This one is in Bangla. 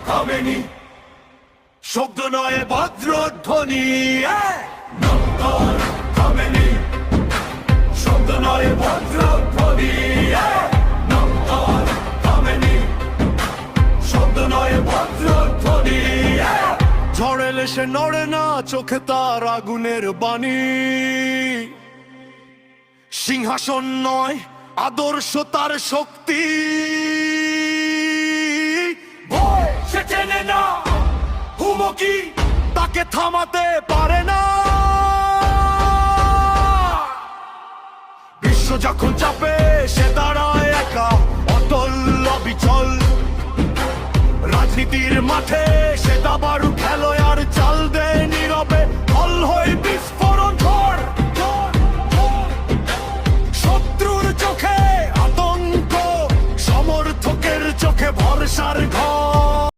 থামেনি, শব্দ নয় বজ্রধ্বনি। নাম তার থামেনি, শব্দ নয় বজ্রধ্বনি। নাম তার থামেনি, শব্দ নয় বজ্রধ্বনি। ঝড় এলে সে নড়ে না, চোখে তার আগুনের বাণী। সিংহাসন নয় আদর্শ তার শক্তি। ভয় সে চেনে না, হুমকি তাকে থামাতে পারে না। বিশ্ব যখন চাপে সে দাঁড়ায় একা, অটল অবিচল। রাজনীতির মাঠে সে দাবারু খেলোয়াড়, চাল দেয় নীরবে, ফল হয়ে